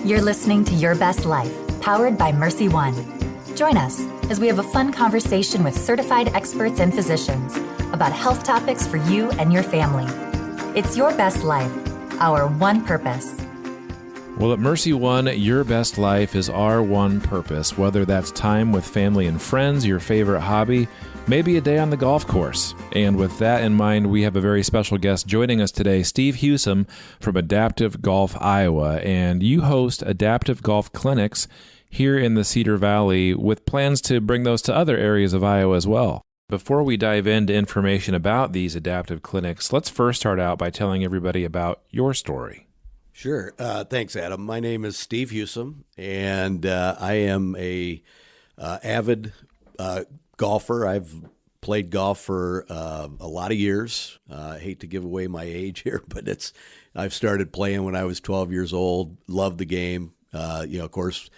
You're listening to Your Best Life, powered by MercyOne. Join us as we have a fun conversation with certified experts and physicians about health topics for you and your family. It's Your Best Life, our one purpose. Well, at MercyOne, your best life is our one purpose, whether that's time with family and friends, your favorite hobby, maybe a day on the golf course. And with that in mind, we have a very special guest joining us today, Steve Husome from Adaptive Golf Iowa. And you host adaptive golf clinics here in the Cedar Valley with plans to bring those to other areas of Iowa as well. Before we dive into information about these adaptive clinics, let's first start out by telling everybody about your story. Sure. Thanks, Adam. My name is Steve Husome, and I am a avid golfer. I've played golf for a lot of years. I hate to give away my age here, but I've started playing when I was 12 years old. Loved the game. Of course,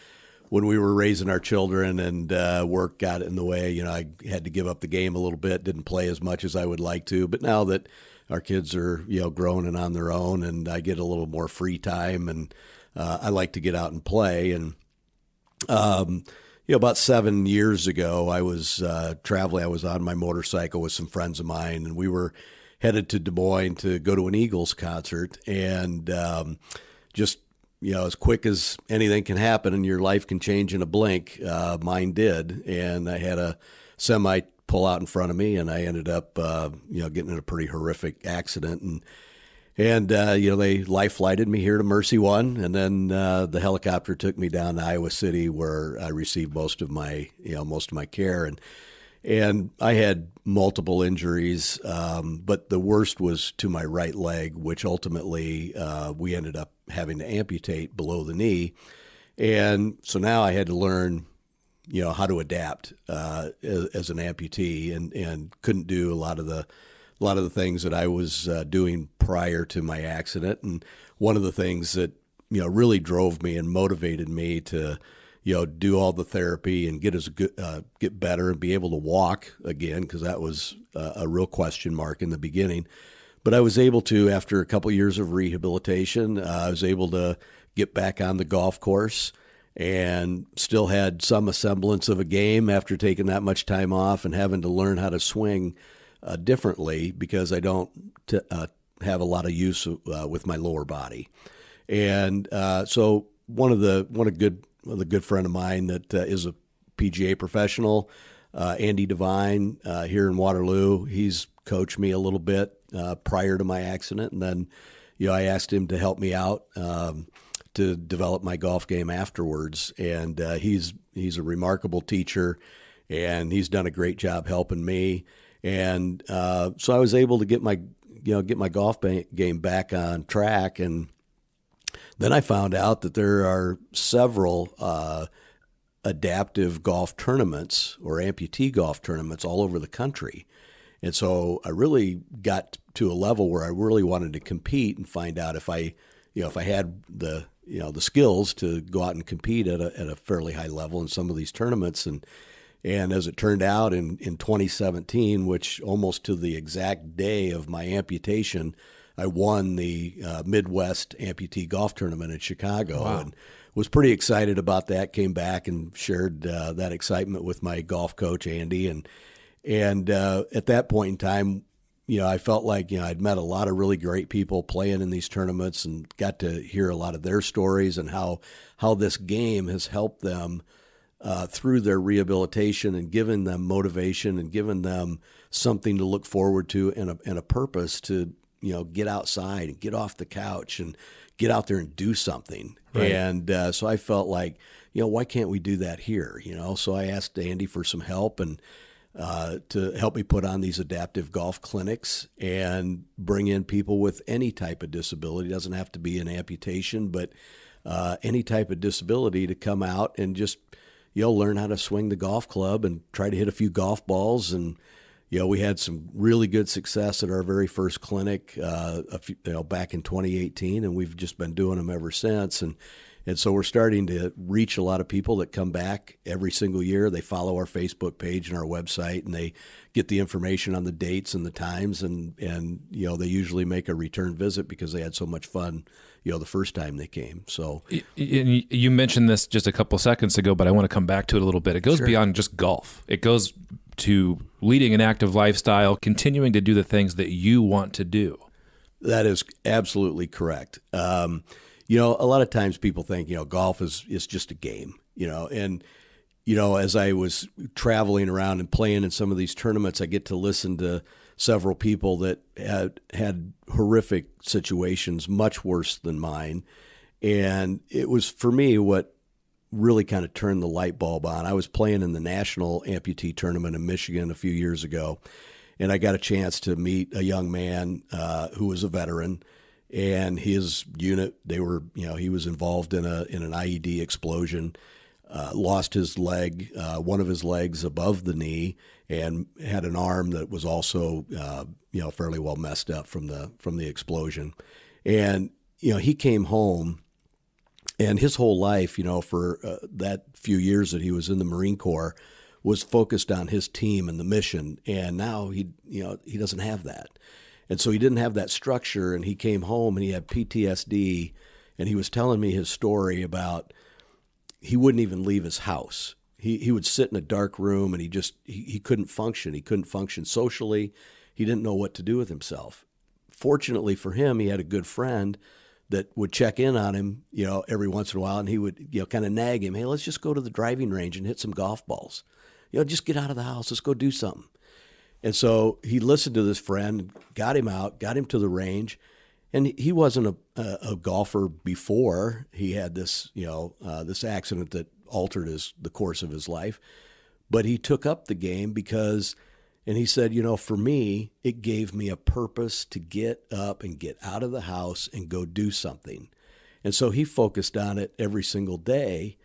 when we were raising our children and work got in the way, I had to give up the game a little bit. Didn't play as much as I would like to. But now that our kids are, grown and on their own, and I get a little more free time, and I like to get out and play. And about 7 years ago, I was traveling. I was on my motorcycle with some friends of mine, and we were headed to Des Moines to go to an Eagles concert. And as quick as anything can happen and your life can change in a blink, mine did. And I had a semi pull out in front of me, and I ended up, getting in a pretty horrific accident. And they life flighted me here to MercyOne, and then the helicopter took me down to Iowa City, where I received most of my care. And I had multiple injuries, but the worst was to my right leg, which ultimately we ended up having to amputate below the knee. And so now I had to learn how to adapt as an amputee, and couldn't do a lot of the things that I was doing prior to my accident. And one of the things that really drove me and motivated me to do all the therapy and get better and be able to walk again, because that was a real question mark in the beginning. But I was able to, after a couple years of rehabilitation, I was able to get back on the golf course, and still had some semblance of a game after taking that much time off and having to learn how to swing differently, because I don't have a lot of use with my lower body. And so one of the good friend of mine that is a PGA professional, Andy Devine, here in Waterloo, he's coached me a little bit prior to my accident, and then I asked him to help me out to develop my golf game afterwards. And he's a remarkable teacher, and he's done a great job helping me. And so I was able to get my golf game back on track. And then I found out that there are several adaptive golf tournaments or amputee golf tournaments all over the country. And so I really got to a level where I really wanted to compete and find out if I had the skills to go out and compete at a fairly high level in some of these tournaments. And as it turned out, in 2017, which almost to the exact day of my amputation, I won the Midwest Amputee Golf Tournament in Chicago. Wow. And was pretty excited about that. Came back and shared that excitement with my golf coach, Andy. And at that point in time, I felt like, I'd met a lot of really great people playing in these tournaments, and got to hear a lot of their stories and how this game has helped them through their rehabilitation, and given them motivation and given them something to look forward to, and a purpose to, get outside and get off the couch and get out there and do something. Right. And so I felt like, why can't we do that here? So I asked Andy for some help, and to help me put on these adaptive golf clinics and bring in people with any type of disability. It doesn't have to be an amputation, but any type of disability to come out and just, learn how to swing the golf club and try to hit a few golf balls. And, we had some really good success at our very first clinic back in 2018, and we've just been doing them ever since. And And so we're starting to reach a lot of people that come back every single year. They follow our Facebook page and our website, and they get the information on the dates and the times, and they usually make a return visit because they had so much fun, the first time they came. So you mentioned this just a couple seconds ago, but I want to come back to it a little bit. It goes beyond just golf. It goes to leading an active lifestyle, continuing to do the things that you want to do. That is absolutely correct. A lot of times people think, golf is just a game, and, as I was traveling around and playing in some of these tournaments, I get to listen to several people that had horrific situations, much worse than mine. And it was, for me, what really kind of turned the light bulb on. I was playing in the national amputee tournament in Michigan a few years ago, and I got a chance to meet a young man who was a veteran. And his unit, he was involved in an IED explosion, lost his leg, one of his legs above the knee, and had an arm that was also, fairly well messed up from the explosion. And, he came home, and his whole life, for that few years that he was in the Marine Corps, was focused on his team and the mission. And now he doesn't have that. And so he didn't have that structure, and he came home and he had PTSD, and he was telling me his story about he wouldn't even leave his house. He would sit in a dark room, and he couldn't function. He couldn't function socially. He didn't know what to do with himself. Fortunately for him, he had a good friend that would check in on him, every once in a while, and he would, kind of nag him, hey, let's just go to the driving range and hit some golf balls. Just get out of the house. Let's go do something. And so he listened to this friend, got him out, got him to the range, and he wasn't a golfer before he had this, this accident that altered the course of his life. But he took up the game because, and he said, for me, it gave me a purpose to get up and get out of the house and go do something. And so he focused on it every single day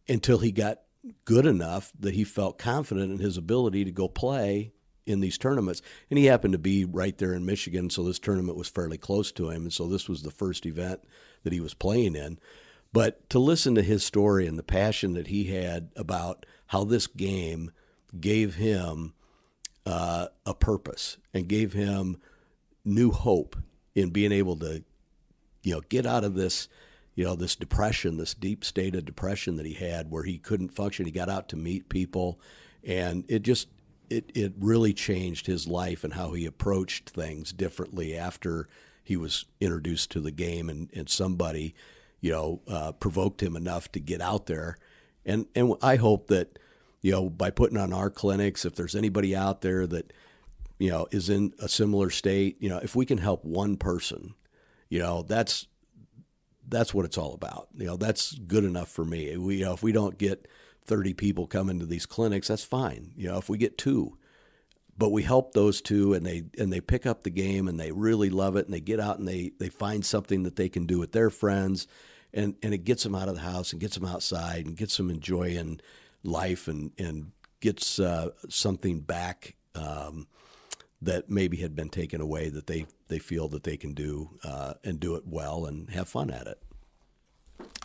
until he got good enough that he felt confident in his ability to go play in these tournaments. And he happened to be right there in Michigan, so this tournament was fairly close to him. And so this was the first event that he was playing in. But to listen to his story and the passion that he had about how this game gave him a purpose and gave him new hope in being able to, get out of this, this depression, this deep state of depression that he had where he couldn't function. He got out to meet people, and it really changed his life and how he approached things differently after he was introduced to the game, and somebody, provoked him enough to get out there. And I hope that, by putting on our clinics, if there's anybody out there that, is in a similar state, if we can help one person, that's what it's all about. That's good enough for me. If we don't get 30 people come into these clinics, that's fine. If we get 2, but we help those 2 and they pick up the game and they really love it, and they get out and they find something that they can do with their friends, and it gets them out of the house and gets them outside and gets them enjoying life and gets something back that maybe had been taken away that they feel that they can do and do it well and have fun at it.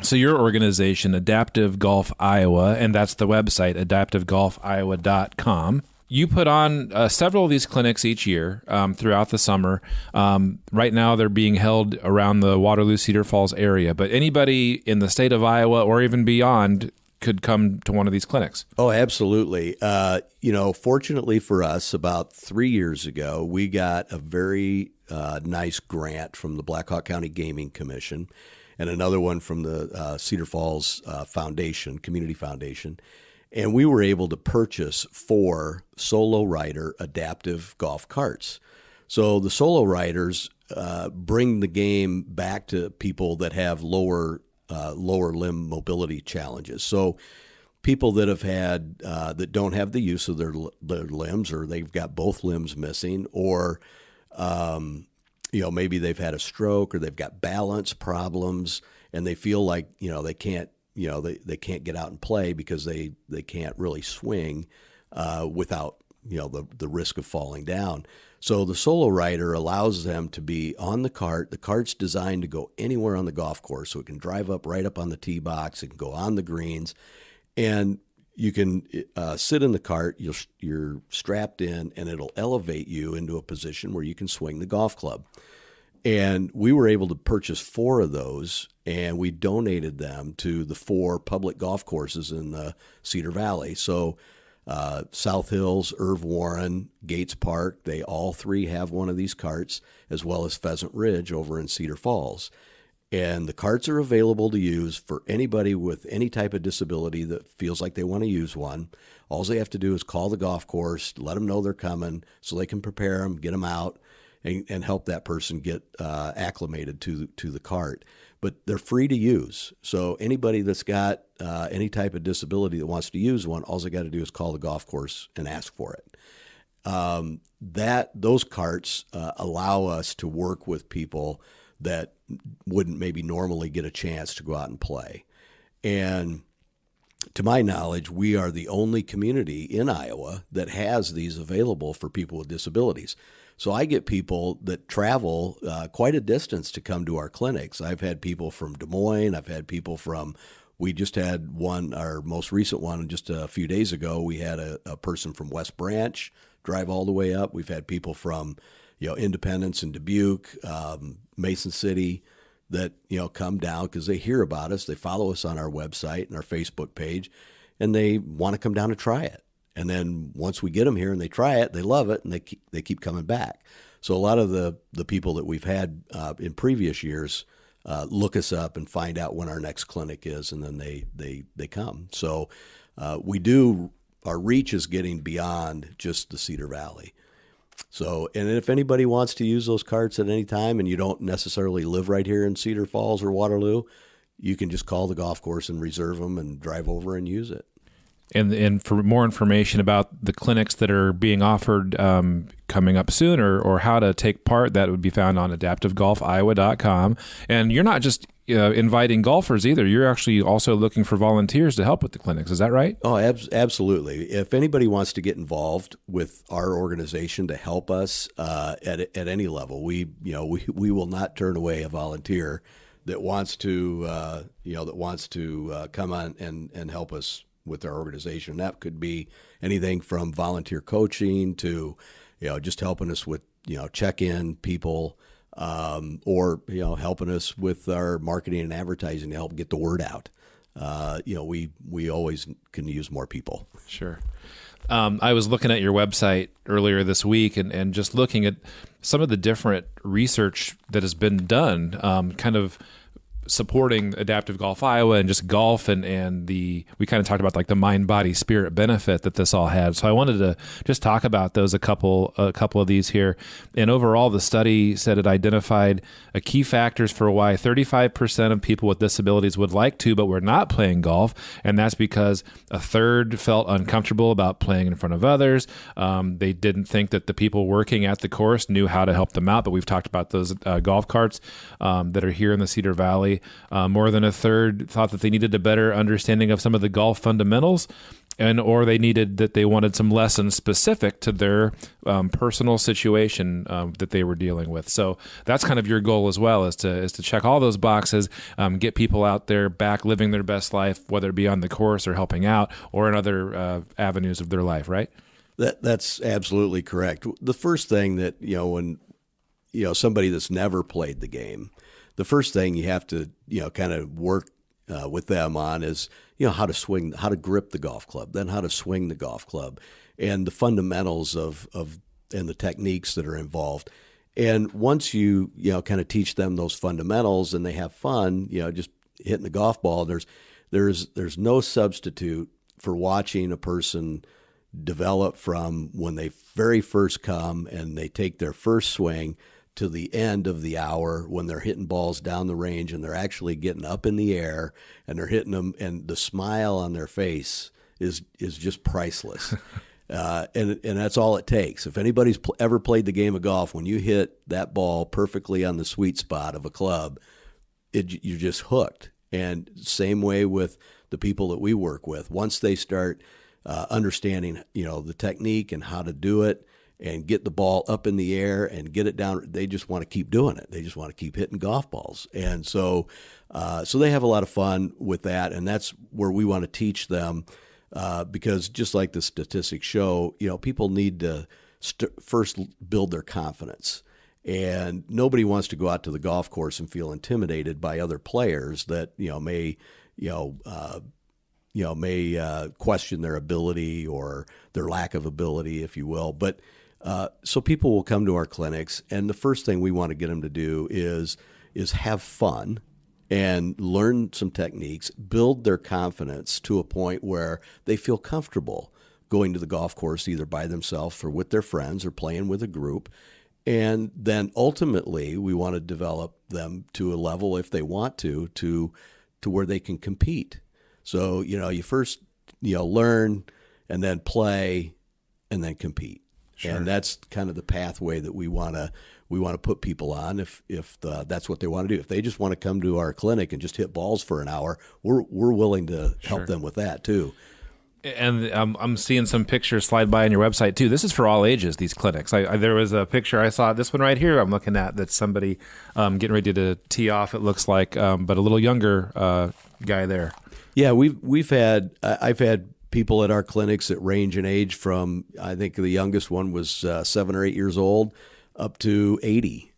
So your organization, Adaptive Golf Iowa, and that's the website, adaptivegolfiowa.com. You put on several of these clinics each year throughout the summer. Right now they're being held around the Waterloo-Cedar Falls area, but anybody in the state of Iowa or even beyond could come to one of these clinics. Oh, absolutely. Fortunately for us, about 3 years ago, we got a very nice grant from the Blackhawk County Gaming Commission, and another one from the Cedar Falls Foundation, Community Foundation. And we were able to purchase 4 solo rider adaptive golf carts. So the solo riders bring the game back to people that have lower limb mobility challenges. So people that have had that don't have the use of their limbs, or they've got both limbs missing, or maybe they've had a stroke, or they've got balance problems, and they feel like they can't get out and play because they can't really swing without the risk of falling down. So the solo rider allows them to be on the cart. The cart's designed to go anywhere on the golf course, so it can drive up right up on the tee box. It can go on the greens, and you can sit in the cart. You're strapped in, and it'll elevate you into a position where you can swing the golf club. And we were able to purchase 4 of those, and we donated them to the 4 public golf courses in the Cedar Valley. So South Hills, Irv Warren, Gates Park, they all 3 have one of these carts, as well as Pheasant Ridge over in Cedar Falls. And the carts are available to use for anybody with any type of disability that feels like they want to use one. All they have to do is call the golf course, let them know they're coming so they can prepare them, get them out, and help that person get acclimated to the cart. But they're free to use. So anybody that's got any type of disability that wants to use one, all they got to do is call the golf course and ask for it. Those carts allow us to work with people that wouldn't maybe normally get a chance to go out and play. And to my knowledge, we are the only community in Iowa that has these available for people with disabilities. So I get people that travel quite a distance to come to our clinics. I've had people from Des Moines. I've had people from, we just had one, our most recent one just a few days ago. We had a person from West Branch drive all the way up. We've had people from, Independence and Dubuque, Mason City that, come down because they hear about us. They follow us on our website and our Facebook page, and they want to come down and try it. And then once we get them here and they try it, they love it, and they keep coming back. So a lot of the people that we've had in previous years look us up and find out when our next clinic is, and then they come. So our reach is getting beyond just the Cedar Valley. So, and if anybody wants to use those carts at any time and you don't necessarily live right here in Cedar Falls or Waterloo, you can just call the golf course and reserve them and drive over and use it. And for more information about the clinics that are being offered coming up soon or how to take part, that would be found on adaptivegolfiowa.com. And you're not just inviting golfers either. You're actually also looking for volunteers to help with the clinics. Is that right? Oh, absolutely. If anybody wants to get involved with our organization to help us at any level, we will not turn away a volunteer that wants to come on and help us with our organization. That could be anything from volunteer coaching to, just helping us with, check-in people, or, helping us with our marketing and advertising to help get the word out. We always can use more people. Sure. I was looking at your website earlier this week and just looking at some of the different research that has been done, kind of supporting Adaptive Golf Iowa and just golf and we kind of talked about like the mind, body, spirit benefit that this all had. So I wanted to just talk about those, a couple of these here. And overall, the study said it identified a key factors for why 35% of people with disabilities would like to, but were not playing golf. And that's because a third felt uncomfortable about playing in front of others. They didn't think that the people working at the course knew how to help them out. But we've talked about those golf carts that are here in the Cedar Valley. More than a third thought that they needed a better understanding of some of the golf fundamentals, or they wanted some lessons specific to their personal situation that they were dealing with. So that's kind of your goal as well, is to check all those boxes, get people out there back living their best life, whether it be on the course or helping out or in other avenues of their life, right? That's absolutely correct. The first thing that, when somebody that's never played the game, the first thing you have to, kind of work with them on is, how to grip the golf club, then how to swing the golf club, and the fundamentals of and the techniques that are involved. And once you kind of teach them those fundamentals and they have fun, just hitting the golf ball, there's no substitute for watching a person develop from when they very first come and they take their first swing to the end of the hour when they're hitting balls down the range and they're actually getting up in the air and they're hitting them, and the smile on their face is just priceless. And that's all it takes. If anybody's ever played the game of golf, when you hit that ball perfectly on the sweet spot of a club, you're just hooked. And same way with the people that we work with. Once they start understanding, the technique and how to do it, and get the ball up in the air and get it down. They just want to keep doing it. They just want to keep hitting golf balls. And so they have a lot of fun with that. And that's where we want to teach them because just like the statistics show, people need to first build their confidence. And nobody wants to go out to the golf course and feel intimidated by other players that, may question their ability or their lack of ability, if you will. But so people will come to our clinics, and the first thing we want to get them to do is have fun and learn some techniques, build their confidence to a point where they feel comfortable going to the golf course either by themselves or with their friends or playing with a group. And then ultimately, we want to develop them to a level, if they want to where they can compete. So, you first, learn and then play and then compete. Sure. And that's kind of the pathway that we want to put people on if that's what they want to do. If they just want to come to our clinic and just hit balls for an hour, we're willing to help them with that too. And I'm seeing some pictures slide by on your website too. This is for all ages, these clinics. There was a picture I saw, this one right here I'm looking at, that's somebody getting ready to tee off, it looks like, but a little younger guy there. Yeah, I've had people at our clinics that range in age from, I think the youngest one was 7 or 8 years old, up to 80.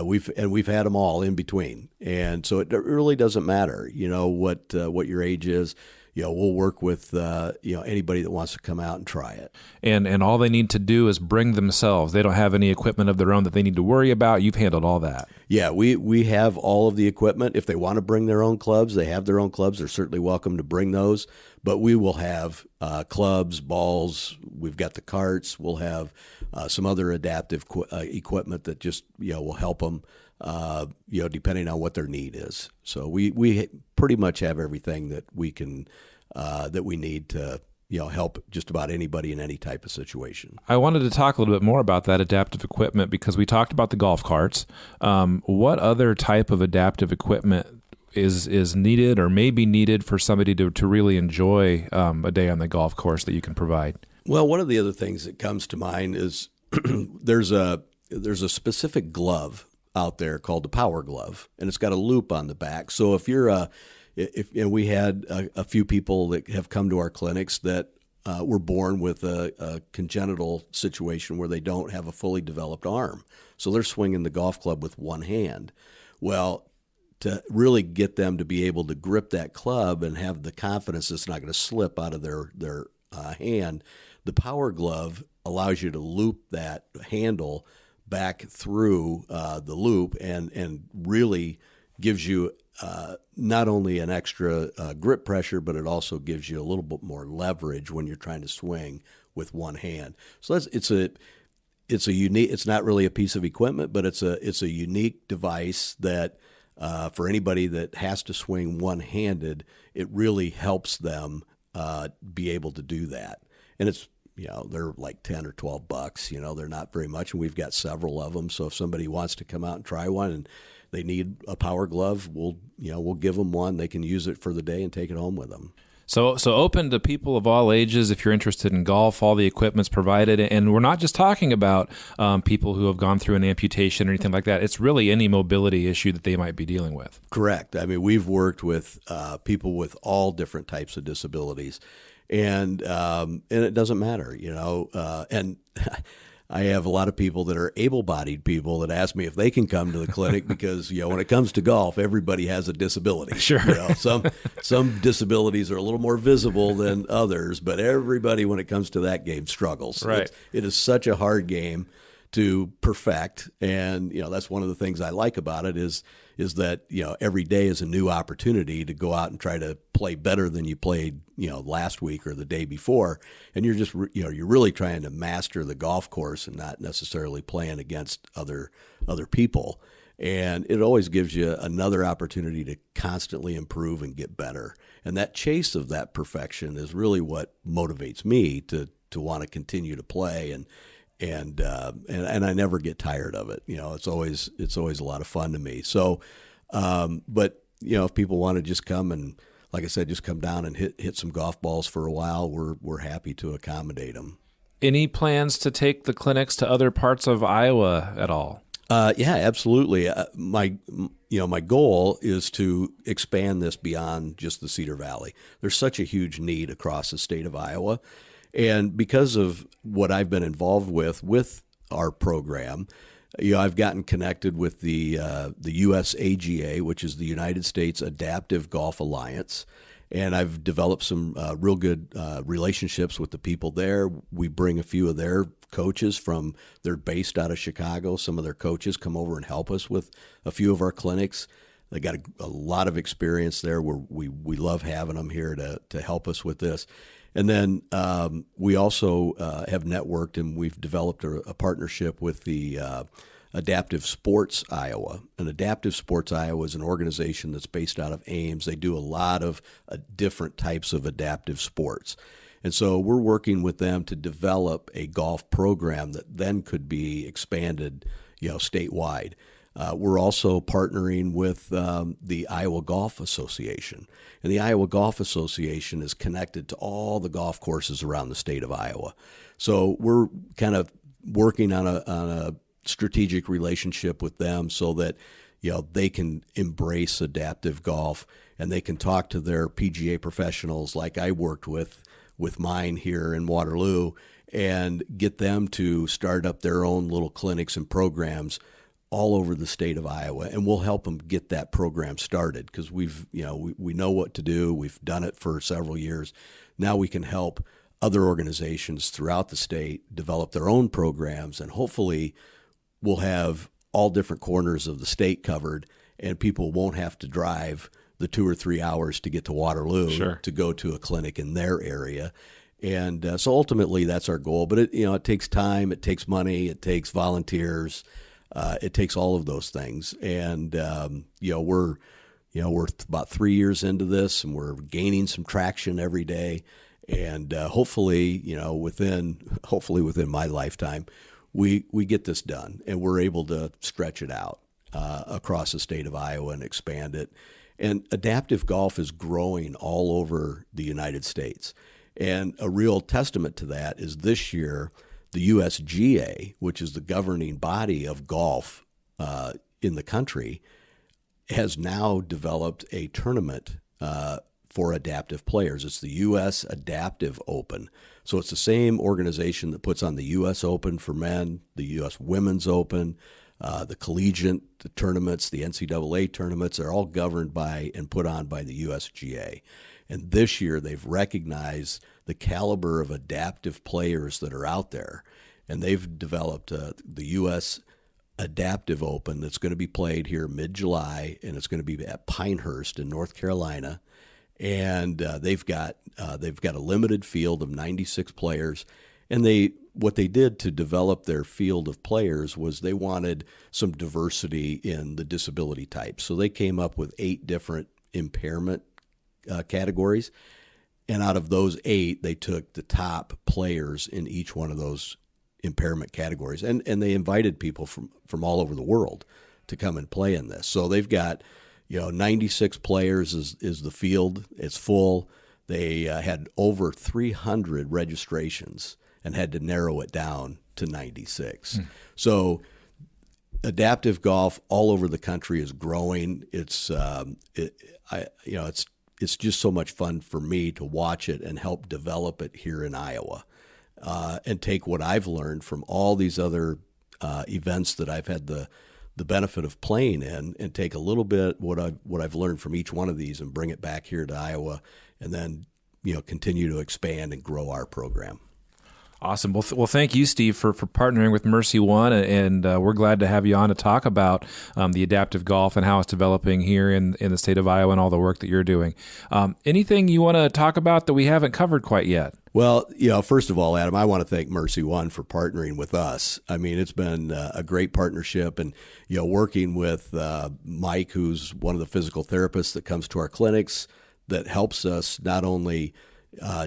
We've had them all in between, and so it really doesn't matter, what your age is. We'll work with anybody that wants to come out and try it. And all they need to do is bring themselves. They don't have any equipment of their own that they need to worry about. You've handled all that. Yeah, we have all of the equipment. If they want to bring their own clubs, they have their own clubs. They're certainly welcome to bring those. But we will have clubs, balls. We've got the carts. We'll have some other adaptive equipment that just will help them. Depending on what their need is. So we pretty much have everything that we can that we need to help just about anybody in any type of situation. I wanted to talk a little bit more about that adaptive equipment because we talked about the golf carts. What other type of adaptive equipment is needed or may be needed for somebody to really enjoy a day on the golf course that you can provide? Well, one of the other things that comes to mind is there's a specific glove out there called the power glove, and it's got a loop on the back. So if you're we had a few people that have come to our clinics that were born with a congenital situation where they don't have a fully developed arm, so they're swinging the golf club with one hand. Well, to really get them to be able to grip that club and have the confidence it's not going to slip out of their hand, the power glove allows you to loop that handle back through the loop and really gives you not only an extra grip pressure, but it also gives you a little bit more leverage when you're trying to swing with one hand. So it's a unique. It's not really a piece of equipment, but it's a unique device that for anybody that has to swing one-handed, it really helps them be able to do that. And it's they're like $10 or $12. They're not very much, and we've got several of them. So if somebody wants to come out and try one, and they need a power glove, we'll give them one. They can use it for the day and take it home with them. So open to people of all ages. If you're interested in golf, all the equipment's provided, and we're not just talking about people who have gone through an amputation or anything like that. It's really any mobility issue that they might be dealing with. Correct. I mean, we've worked with people with all different types of disabilities. And it doesn't matter, and I have a lot of people that are able-bodied people that ask me if they can come to the clinic because, when it comes to golf, everybody has a disability. Sure. Some disabilities are a little more visible than others, but everybody, when it comes to that game, struggles. Right. It is such a hard game to perfect, and that's one of the things I like about it is that every day is a new opportunity to go out and try to play better than you played last week or the day before, and you're just you're really trying to master the golf course and not necessarily playing against other people, and it always gives you another opportunity to constantly improve and get better, and that chase of that perfection is really what motivates me to want to continue to play and I never get tired of it. It's always a lot of fun to me. So, but if people want to just come and, like I said, just come down and hit some golf balls for a while, we're happy to accommodate them. Any plans to take the clinics to other parts of Iowa at all? Yeah, absolutely. My goal is to expand this beyond just the Cedar Valley. There's such a huge need across the state of Iowa, and because of what I've been involved with our program, I've gotten connected with the USAGA, which is the United States Adaptive Golf Alliance. And I've developed some real good relationships with the people there. We bring a few of their coaches they're based out of Chicago. Some of their coaches come over and help us with a few of our clinics. They got a lot of experience there. We love having them here to help us with this. And then we also have networked, and we've developed a partnership with the Adaptive Sports Iowa. And Adaptive Sports Iowa is an organization that's based out of Ames. They do a lot of different types of adaptive sports. And so we're working with them to develop a golf program that then could be expanded, statewide. We're also partnering with the Iowa Golf Association. And the Iowa Golf Association is connected to all the golf courses around the state of Iowa. So we're kind of working on a strategic relationship with them so that they can embrace adaptive golf, and they can talk to their PGA professionals like I worked with mine here in Waterloo, and get them to start up their own little clinics and programs all over the state of Iowa, and we'll help them get that program started because we know what to do. We've done it for several years. Now we can help other organizations throughout the state develop their own programs, and hopefully we'll have all different corners of the state covered, and people won't have to drive the 2 or 3 hours to get to Waterloo to go to a clinic in their area. And so ultimately that's our goal. But it takes time, it takes money, it takes volunteers, it takes all of those things. And we're about 3 years into this, and we're gaining some traction every day. And hopefully within my lifetime, we get this done, and we're able to stretch it out across the state of Iowa and expand it. And adaptive golf is growing all over the United States. And a real testament to that is this year, the USGA, which is the governing body of golf in the country, has now developed a tournament for adaptive players. It's the U.S. Adaptive Open. So it's the same organization that puts on the U.S. Open for men, the U.S. Women's Open, the collegiate tournaments, the NCAA tournaments. They're all governed by and put on by the USGA. And this year they've recognized the caliber of adaptive players that are out there. And they've developed the U.S. Adaptive Open that's going to be played here mid-July, and it's going to be at Pinehurst in North Carolina. And they've got a limited field of 96 players, and what they did to develop their field of players was they wanted some diversity in the disability types. So they came up with 8 different impairment categories, and out of those 8, they took the top players in each one of those impairment categories, and they invited people from all over the world to come and play in this. So they've got 96 players is the field. It's full. They had over 300 registrations and had to narrow it down to 96. So adaptive golf all over the country is growing. It's just so much fun for me to watch it and help develop it here in Iowa, and take what I've learned from all these other events that I've had the benefit of playing in, and take a little bit what I've learned from each one of these and bring it back here to Iowa, and then continue to expand and grow our program. Awesome. Well, thank you, Steve, for partnering with MercyOne, and we're glad to have you on to talk about the adaptive golf and how it's developing here in the state of Iowa and all the work that you're doing. Anything you want to talk about that we haven't covered quite yet? Well, first of all, Adam, I want to thank MercyOne for partnering with us. I mean, it's been a great partnership, and working with Mike, who's one of the physical therapists that comes to our clinics, that helps us not only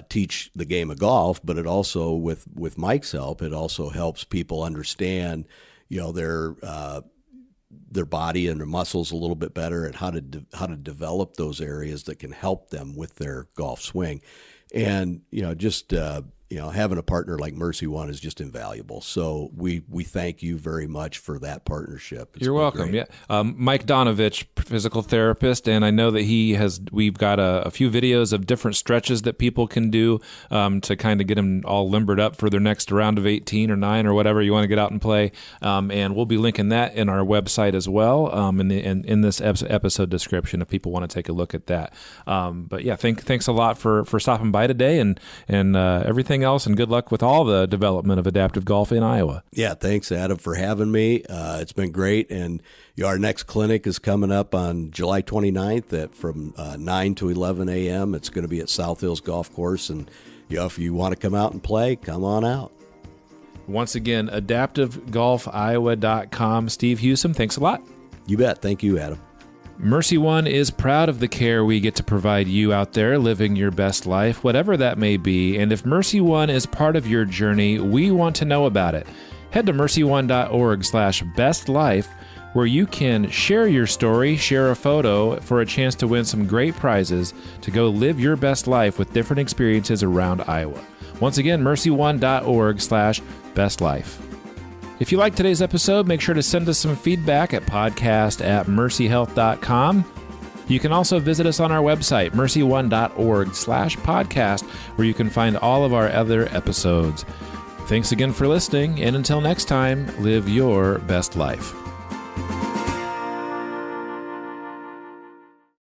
teach the game of golf, but it also, with Mike's help, it also helps people understand, their body and their muscles a little bit better, and how to develop those areas that can help them with their golf swing. And just having a partner like MercyOne is just invaluable. So we thank you very much for that partnership. You're welcome. Great. Yeah, Mike Donovich, physical therapist, and I know that we've got a few videos of different stretches that people can do to kind of get them all limbered up for their next round of 18 or 9 or whatever you want to get out and play. And we'll be linking that in our website as well, in this episode description if people want to take a look at that. But yeah, thanks a lot for stopping by today and everything else, and good luck with all the development of adaptive golf in Iowa. Yeah, thanks, Adam, for having me. It's been great, and our next clinic is coming up on July 29th from 9 to 11 a.m. It's going to be at South Hills Golf Course, and if you want to come out and play, come on out. Once again, adaptivegolfiowa.com. Steve Husome, thanks a lot. You bet. Thank you, Adam. MercyOne is proud of the care we get to provide you out there living your best life, whatever that may be. And if MercyOne is part of your journey, we want to know about it. Head to mercyone.org/bestlife, where you can share your story, share a photo for a chance to win some great prizes to go live your best life with different experiences around Iowa. Once again, mercyone.org/bestlife. If you liked today's episode, make sure to send us some feedback at podcast@mercyhealth.com. You can also visit us on our website, mercyone.org/podcast, where you can find all of our other episodes. Thanks again for listening, and until next time, live your best life.